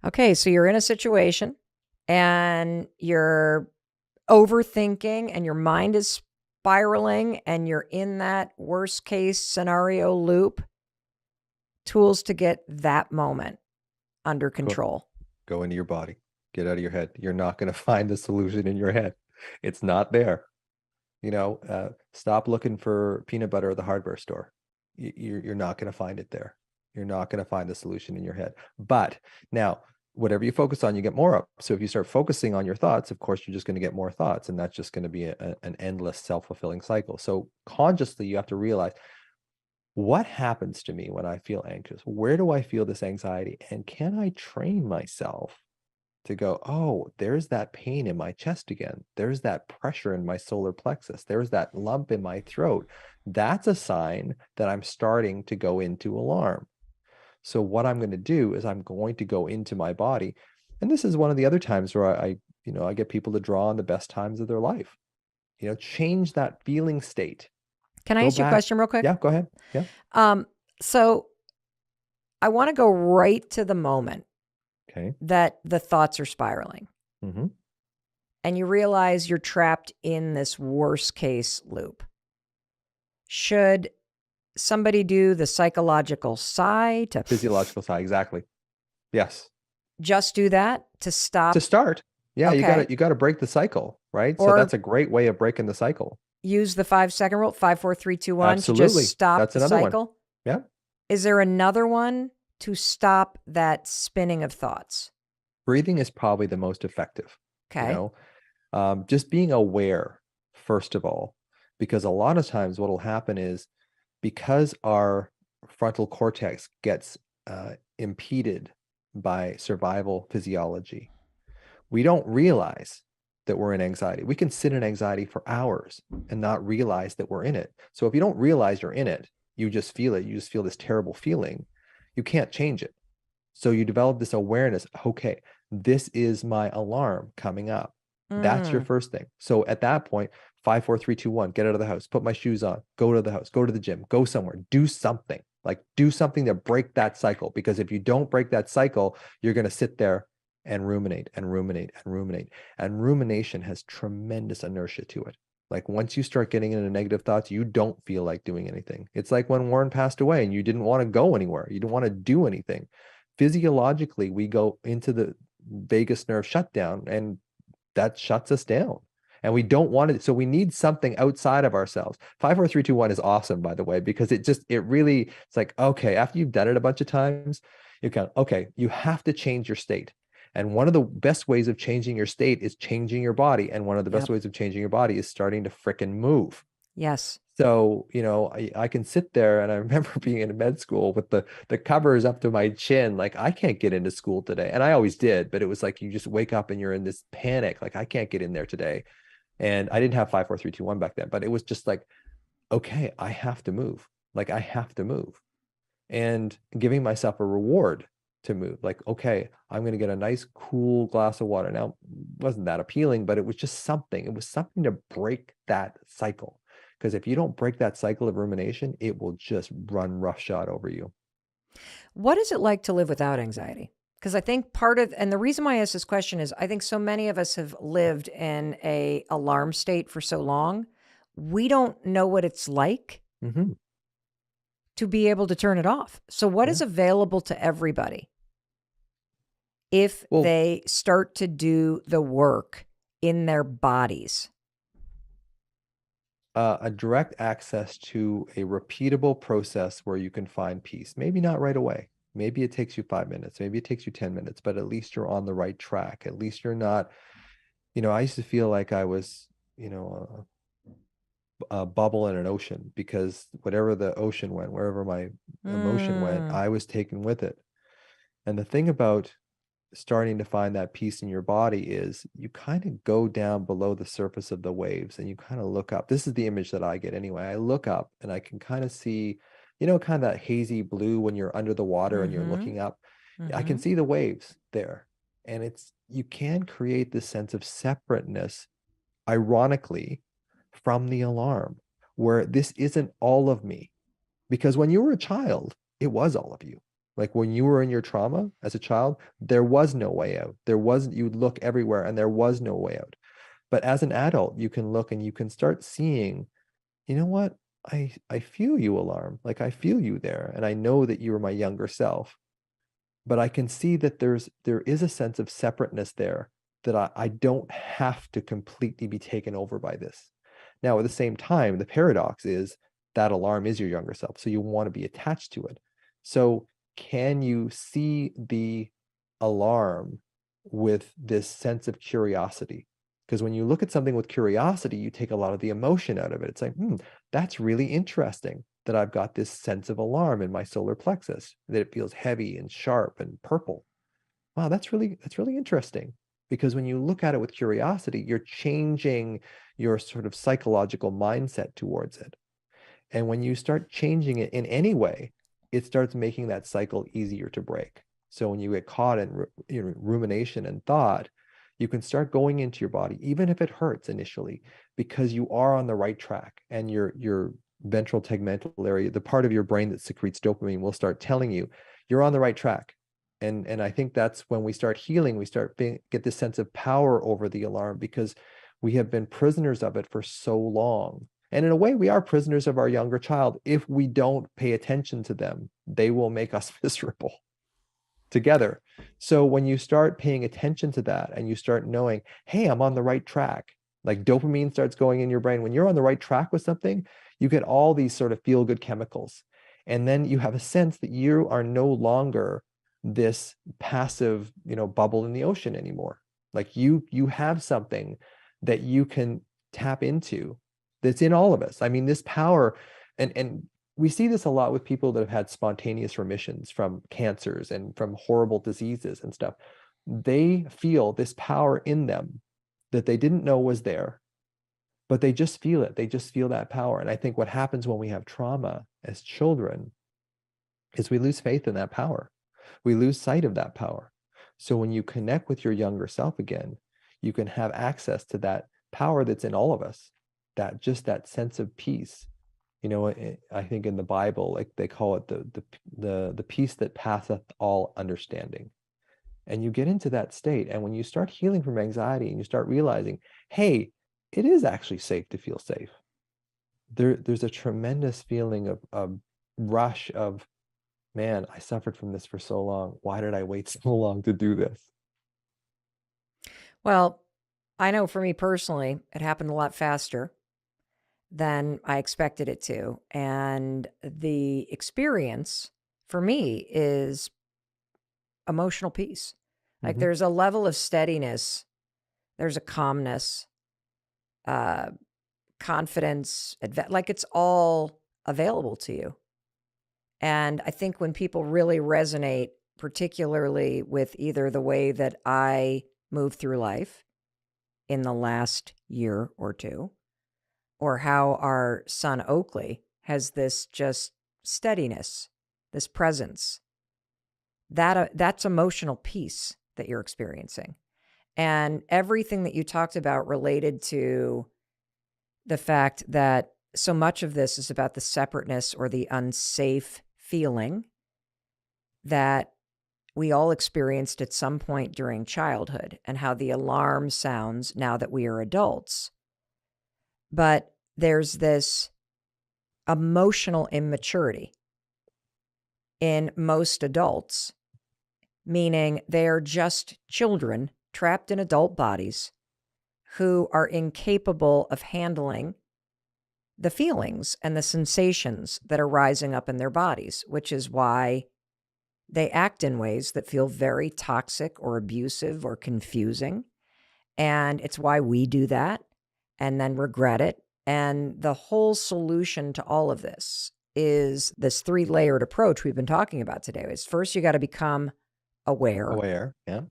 Okay, so you're in a situation and you're overthinking and your mind is spiraling and you're in that worst case scenario loop. Tools to get that moment under Go, control. go into your body. Get out of your head. You're not going to find the solution in your head. It's not there. Stop looking for peanut butter at the hardware store. You're not going to find it there. You're not going to find the solution in your head. But now, whatever you focus on, you get more of. So if you start focusing on your thoughts, of course, you're just going to get more thoughts. And that's just going to be an endless self-fulfilling cycle. So consciously, you have to realize, what happens to me when I feel anxious? Where do I feel this anxiety? And can I train myself to go, oh, there's that pain in my chest again. There's that pressure in my solar plexus. There's that lump in my throat. That's a sign that I'm starting to go into alarm. So what I'm going to do is I'm going to go into my body. And this is one of the other times where I get people to draw on the best times of their life. Change that feeling state. Can I Go ask you a back. question real quick? Yeah, go ahead. Yeah. So I want to go right to the moment Okay. that the thoughts are spiraling Mm-hmm. and you realize you're trapped in this worst case loop. Should somebody do the psychological sigh to Physiological side, exactly. Yes. just do that to stop? To start, yeah, Okay. you gotta break the cycle, right? So Or that's a great way of breaking the cycle. use the 5 second rule, 5, 4, 3, 2, 1 to just Absolutely. stop That's the another one. cycle. Yeah. Is there another one to stop that spinning of thoughts? Breathing is probably the most effective, Okay. just being aware, first of all, because a lot of times what will happen is, because our frontal cortex gets impeded by survival physiology, we don't realize that we're in anxiety. We can sit in anxiety for hours and not realize that we're in it. So if you don't realize you're in it, you just feel it. You just feel this terrible feeling. You can't change it. So you develop this awareness. Okay, this is my alarm coming up. That's your Mm. first thing. So at that point, 5, 4, 3, 2, 1, get out of the house, put my shoes on, go to the house, go to the gym, go somewhere, do something. Like, do something to break that cycle. Because if you don't break that cycle, you're going to sit there and ruminate and ruminate and ruminate. And rumination has tremendous inertia to it. Like, once you start getting into negative thoughts, you don't feel like doing anything. It's like when Warren passed away and you didn't want to go anywhere. You didn't want to do anything. Physiologically, we go into the vagus nerve shutdown, and that shuts us down. And we don't want it. So we need something outside of ourselves. 5, 4, 3, 2, 1 is awesome, by the way, because it's like, okay, after you've done it a bunch of times, okay, you have to change your state. And one of the best ways of changing your state is changing your body. And one of the best Yep. ways of changing your body is starting to frickin' move. Yes. So, I can sit there, and I remember being in med school with the covers up to my chin, like, I can't get into school today. And I always did, but it was like you just wake up and you're in this panic, like, I can't get in there today. And I didn't have 5, 4, 3, 2, 1 back then, but it was just like, okay, I have to move. Like, I have to move. And giving myself a reward to move. Like, okay, I'm going to get a nice cool glass of water. Now, it wasn't that appealing, but it was just something. It was something to break that cycle. Because if you don't break that cycle of rumination, it will just run roughshod over you. What is it like to live without anxiety? Because I think and the reason why I ask this question is I think so many of us have lived in a alarm state for so long, we don't know what it's like Mm-hmm. to be able to turn it off. So what Yeah. is available to everybody if Well, they start to do the work in their bodies? a direct access to a repeatable process where you can find peace. Maybe not right away. Maybe it takes you 5 minutes. Maybe it takes you 10 minutes, but at least you're on the right track. At least you're not, I used to feel like I was, a bubble in an ocean, because whatever the ocean went, wherever my emotion went, Mm. I was taken with it. And the thing about starting to find that peace in your body is you kind of go down below the surface of the waves and you kind of look up. This is the image that I get anyway. I look up and I can kind of see, kind of that hazy blue when you're under the water and you're Mm-hmm. looking up. I Mm-hmm. can see the waves there. And you can create this sense of separateness, ironically, from the alarm, where this isn't all of me. Because when you were a child, it was all of you. Like when you were in your trauma as a child, there was no way out. You'd look everywhere and there was no way out. But as an adult, you can look and you can start seeing, you know what? I feel you, alarm. Like I feel you there. And I know that you were my younger self. But I can see that there is a sense of separateness there, that I don't have to completely be taken over by this. Now, at the same time, the paradox is that alarm is your younger self. So you want to be attached to it. So can you see the alarm with this sense of curiosity? Because when you look at something with curiosity, you take a lot of the emotion out of it. It's like, that's really interesting that I've got this sense of alarm in my solar plexus, that it feels heavy and sharp and purple. Wow, that's really interesting. Because when you look at it with curiosity, you're changing your sort of psychological mindset towards it. And when you start changing it in any way, it starts making that cycle easier to break. So when you get caught in rumination and thought, you can start going into your body, even if it hurts initially, because you are on the right track, and your ventral tegmental area, the part of your brain that secretes dopamine, will start telling you you're on the right track. And I think that's when we start healing, we start get this sense of power over the alarm, because we have been prisoners of it for so long. And in a way, we are prisoners of our younger child. If we don't pay attention to them, they will make us miserable together. So when you start paying attention to that and you start knowing, hey, I'm on the right track, like dopamine starts going in your brain. When you're on the right track with something, you get all these sort of feel-good chemicals. And then you have a sense that you are no longer this passive, bubble in the ocean anymore. Like you have something that you can tap into that's in all of us. I mean, this power, and we see this a lot with people that have had spontaneous remissions from cancers and from horrible diseases and stuff. They feel this power in them that they didn't know was there, but they just feel it. They just feel that power. And I think what happens when we have trauma as children is we lose faith in that power. We lose sight of that power. So when you connect with your younger self again, you can have access to that power that's in all of us, that sense of peace. I think in the Bible, like they call it the peace that passeth all understanding. And you get into that state. And when you start healing from anxiety and you start realizing, hey, it is actually safe to feel safe. There's a tremendous feeling of rush of, man, I suffered from this for so long. Why did I wait so long to do this? Well, I know for me personally, it happened a lot faster than I expected it to. And the experience for me is emotional peace. Like there's a level of steadiness, there's a calmness, confidence, like it's all available to you. And I think when people really resonate, particularly with either the way that I move through life in the last year or two, or how our son Oakley has this just steadiness, this presence, that's emotional peace that you're experiencing. And everything that you talked about related to the fact that so much of this is about the separateness or the unsafe feeling that we all experienced at some point during childhood, and how the alarm sounds now that we are adults. But there's this emotional immaturity in most adults, meaning they're just children trapped in adult bodies who are incapable of handling the feelings and the sensations that are rising up in their bodies, which is why they act in ways that feel very toxic or abusive or confusing. And it's why we do that and then regret it. And the whole solution to all of this is this 3-layered approach we've been talking about today. Is first, you got to become aware yeah,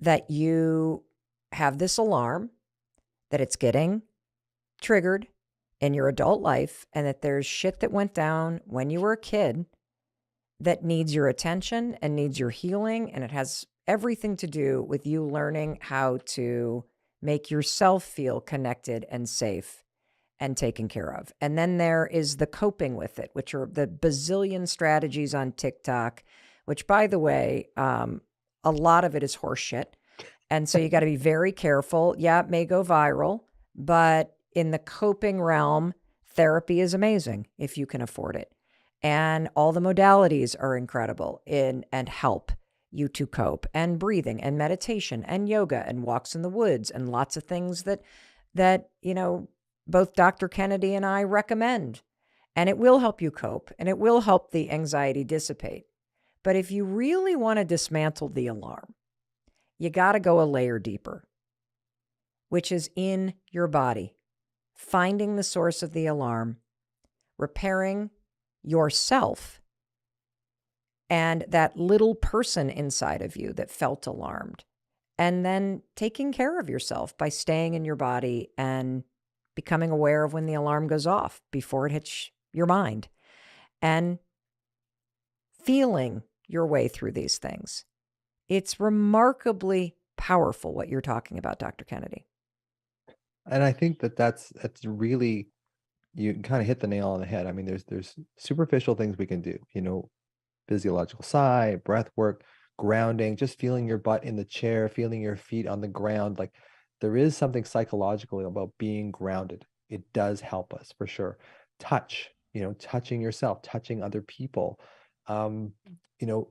that you have this alarm, that it's getting triggered in your adult life, and that there's shit that went down when you were a kid that needs your attention and needs your healing. And it has everything to do with you learning how to make yourself feel connected and safe and taken care of. And then there is the coping with it, which are the bazillion strategies on TikTok, which, by the way, a lot of it is horseshit. And so you got to be very careful. Yeah, it may go viral, but in the coping realm, therapy is amazing if you can afford it. And all the modalities are incredible and help you to cope, and breathing and meditation and yoga and walks in the woods and lots of things that both Dr. Kennedy and I recommend. And it will help you cope, and it will help the anxiety dissipate. But if you really want to dismantle the alarm, you got to go a layer deeper, which is in your body, finding the source of the alarm, repairing yourself and that little person inside of you that felt alarmed, and then taking care of yourself by staying in your body and becoming aware of when the alarm goes off before it hits your mind, and feeling your way through these things. It's remarkably powerful what you're talking about, Dr. Kennedy. And I think that's really, you kind of hit the nail on the head. I mean, there's superficial things we can do, physiological sigh, breath work, grounding, just feeling your butt in the chair, feeling your feet on the ground. Like, there is something psychological about being grounded. It does help us for sure. Touch, touching yourself, touching other people, you know,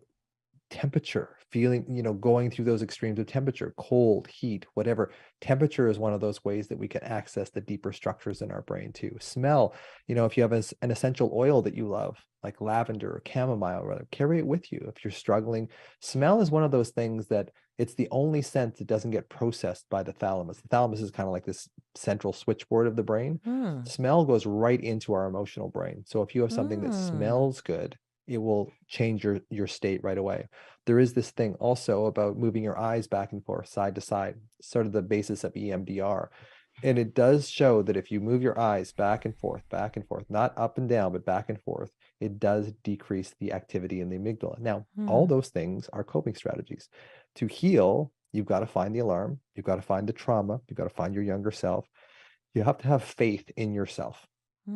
temperature, feeling, going through those extremes of temperature, cold, heat, whatever. Temperature is one of those ways that we can access the deeper structures in our brain too. Smell, if you have an essential oil that you love, like lavender or chamomile, or rather, carry it with you if you're struggling. Smell is one of those things that it's the only sense that doesn't get processed by the thalamus. The thalamus is kind of like this central switchboard of the brain. Smell goes right into our emotional brain. So if you have something that smells good, it will change your state right away. There is this thing also about moving your eyes back and forth, side to side, sort of the basis of EMDR. And it does show that if you move your eyes back and forth, not up and down, but back and forth, it does decrease the activity in the amygdala. Now, all those things are coping strategies. To heal, you've got to find the alarm, you've got to find the trauma, you've got to find your younger self. You have to have faith in yourself.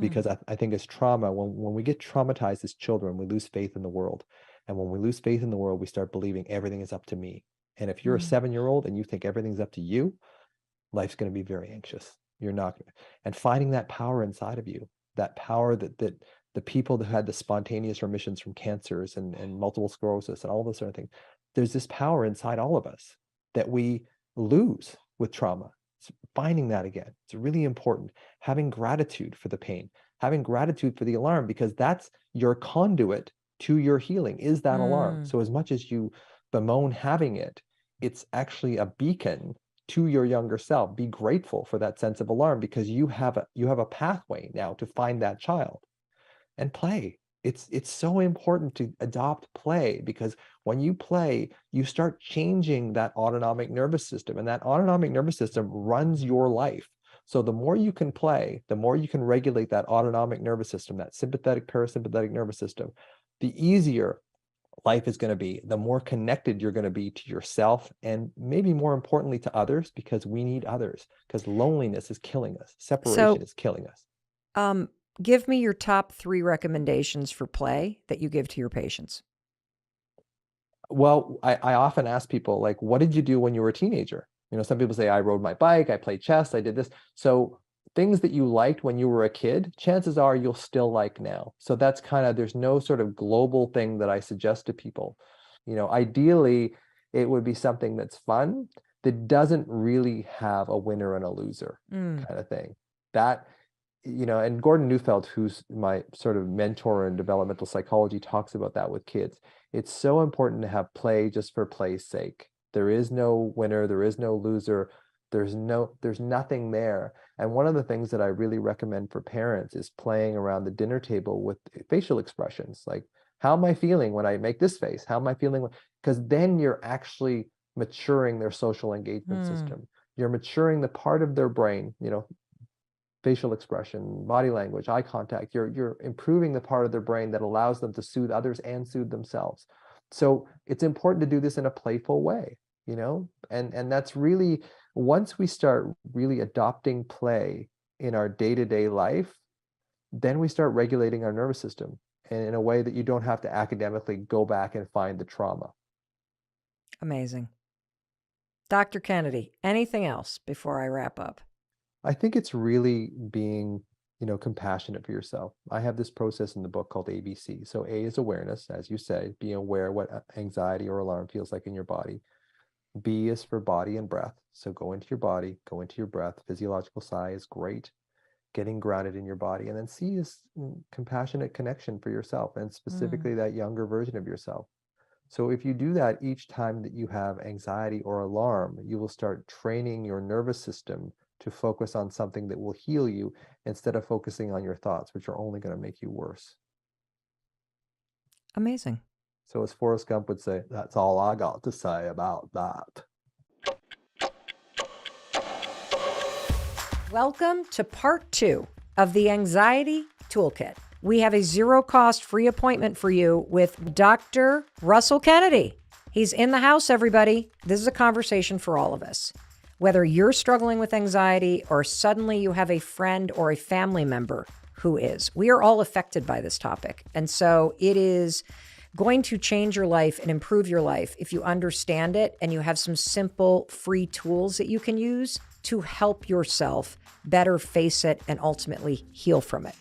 Because I think as trauma, when we get traumatized as children, we lose faith in the world. And when we lose faith in the world, we start believing everything is up to me. And if you're a 7-year-old and you think everything's up to you, life's going to be very anxious. You're not going to. And finding that power inside of you, that power that the people that had the spontaneous remissions from cancers and multiple sclerosis and all those sort of things, there's this power inside all of us that we lose with trauma. Finding that again, it's really important. Having gratitude for the pain, having gratitude for the alarm, because that's your conduit to your healing, is that alarm. So as much as you bemoan having it, it's actually a beacon to your younger self. Be grateful for that sense of alarm, because you have a pathway now to find that child. And play. It's so important to adopt play, because when you play, you start changing that autonomic nervous system, and that autonomic nervous system runs your life. So the more you can play, the more you can regulate that autonomic nervous system, that sympathetic, parasympathetic nervous system, the easier life is going to be, the more connected you're going to be to yourself, and maybe more importantly to others, because we need others, because loneliness is killing us. Separation is killing us. Give me your top 3 recommendations for play that you give to your patients. Well, I often ask people, like, what did you do when you were a teenager? Some people say, I rode my bike, I played chess, I did this. So things that you liked when you were a kid, chances are you'll still like now. So that's there's no sort of global thing that I suggest to people. Ideally, it would be something that's fun, that doesn't really have a winner and a loser kind of thing. That, and Gordon Neufeld, who's my sort of mentor in developmental psychology, talks about that with kids. It's so important to have play just for play's sake. There is no winner, there is no loser, there's nothing there. And one of the things that I really recommend for parents is playing around the dinner table with facial expressions. Like, how am I feeling when I make this face? How am I feeling? Because then you're actually maturing their social engagement system. You're maturing the part of their brain, facial expression, body language, eye contact. You're improving the part of their brain that allows them to soothe others and soothe themselves. So it's important to do this in a playful way, and that's really, once we start really adopting play in our day-to-day life, then we start regulating our nervous system. and in a way that you don't have to academically go back and find the trauma. Amazing. Dr. Kennedy, anything else before I wrap up? I think it's really being, compassionate for yourself. I have this process in the book called ABC. So A is awareness, as you say, being aware what anxiety or alarm feels like in your body. B is for body and breath. So go into your body, go into your breath. Physiological sigh is great. Getting grounded in your body. And then C is compassionate connection for yourself, and specifically that younger version of yourself. So if you do that each time that you have anxiety or alarm, you will start training your nervous system to focus on something that will heal you instead of focusing on your thoughts, which are only going to make you worse. Amazing. So as Forrest Gump would say, that's all I got to say about that. Welcome to part 2 of the Anxiety Toolkit. We have a zero-cost free appointment for you with Dr. Russell Kennedy. He's in the house, everybody. This is a conversation for all of us. Whether you're struggling with anxiety or suddenly you have a friend or a family member who is, we are all affected by this topic. And so it is going to change your life and improve your life if you understand it and you have some simple free tools that you can use to help yourself better face it and ultimately heal from it.